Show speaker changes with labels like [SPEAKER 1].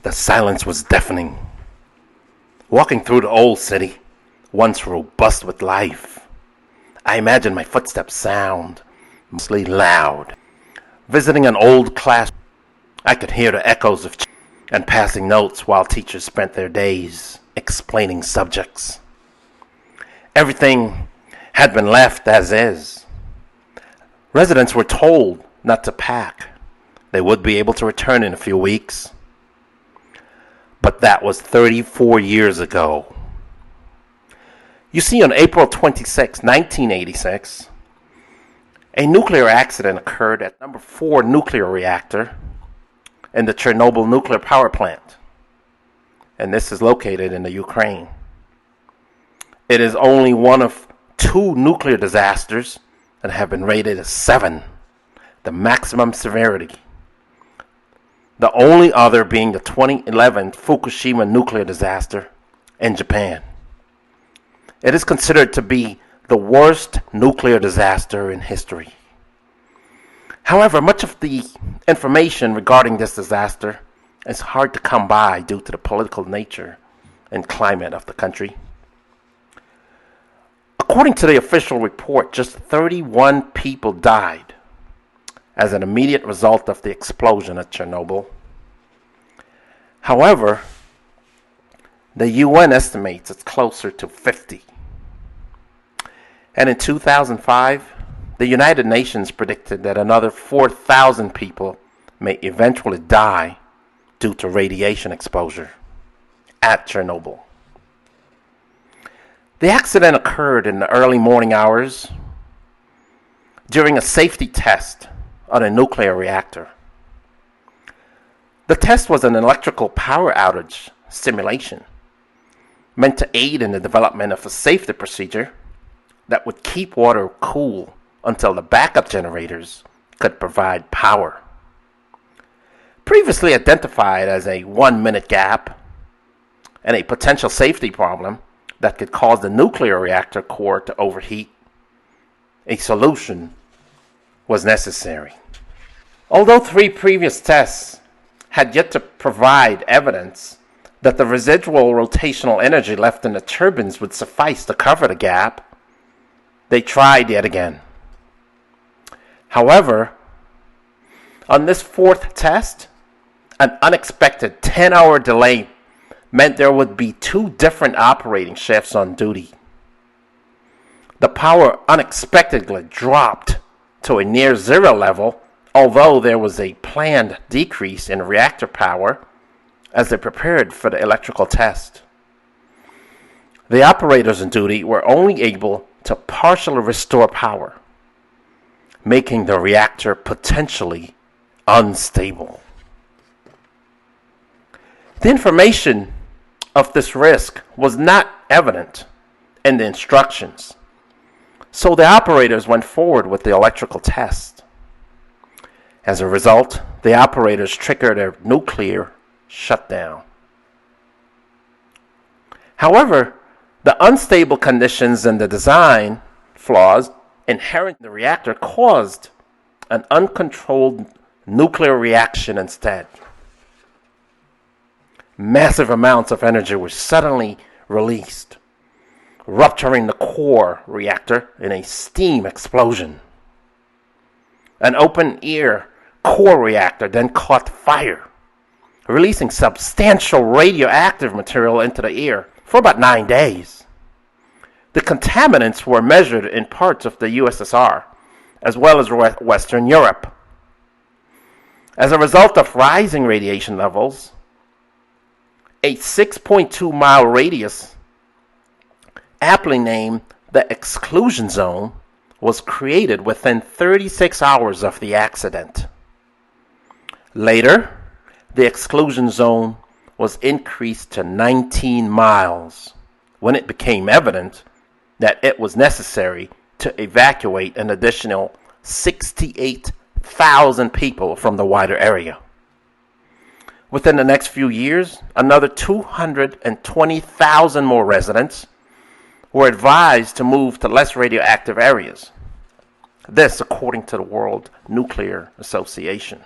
[SPEAKER 1] The silence was deafening. Walking through the old city, once robust with life, I imagined my footsteps sound mostly loud. Visiting an old class, I could hear the echoes of and passing notes while teachers spent their days explaining subjects. Everything had been left as is. Residents were told not to pack. They would be able to return in a few weeks. But that was 34 years ago. You see, on April 26, 1986, a nuclear accident occurred at number 4 nuclear reactor in the Chernobyl nuclear power plant. And this is located in the Ukraine. It is only one of 2 nuclear disasters that have been rated as 7, the maximum severity. The only other being the 2011 Fukushima nuclear disaster in Japan. It is considered to be the worst nuclear disaster in history. However, much of the information regarding this disaster is hard to come by due to the political nature and climate of the country. According to the official report, just 31 people died as an immediate result of the explosion at Chernobyl. However, the UN estimates it's closer to 50. And in 2005, the United Nations predicted that another 4,000 people may eventually die due to radiation exposure at Chernobyl. The accident occurred in the early morning hours during a safety test on a nuclear reactor. The test was an electrical power outage simulation meant to aid in the development of a safety procedure that would keep water cool until the backup generators could provide power. Previously identified as a 1-minute gap and a potential safety problem that could cause the nuclear reactor core to overheat, a solution was necessary. Although 3 previous tests had yet to provide evidence that the residual rotational energy left in the turbines would suffice to cover the gap, they tried yet again. However, on this 4th test, an unexpected 10-hour delay meant there would be 2 different operating shifts on duty. The power unexpectedly dropped to a near zero level, although there was a planned decrease in reactor power as they prepared for the electrical test. The operators on duty were only able to partially restore power, making the reactor potentially unstable. The information of this risk was not evident in the instructions, so the operators went forward with the electrical test. As a result, the operators triggered a nuclear shutdown. However, the unstable conditions and the design flaws inherent in the reactor caused an uncontrolled nuclear reaction instead. Massive amounts of energy were suddenly released, rupturing the core reactor in a steam explosion. An open-air core reactor then caught fire, releasing substantial radioactive material into the air for about 9 days. The contaminants were measured in parts of the USSR, as well as Western Europe. As a result of rising radiation levels, a 6.2-mile radius, aptly named the exclusion zone, was created within 36 hours of the accident. Later, the exclusion zone was increased to 19 miles when it became evident that it was necessary to evacuate an additional 68,000 people from the wider area. Within the next few years, another 220,000 more residents were advised to move to less radioactive areas. This according to the World Nuclear Association.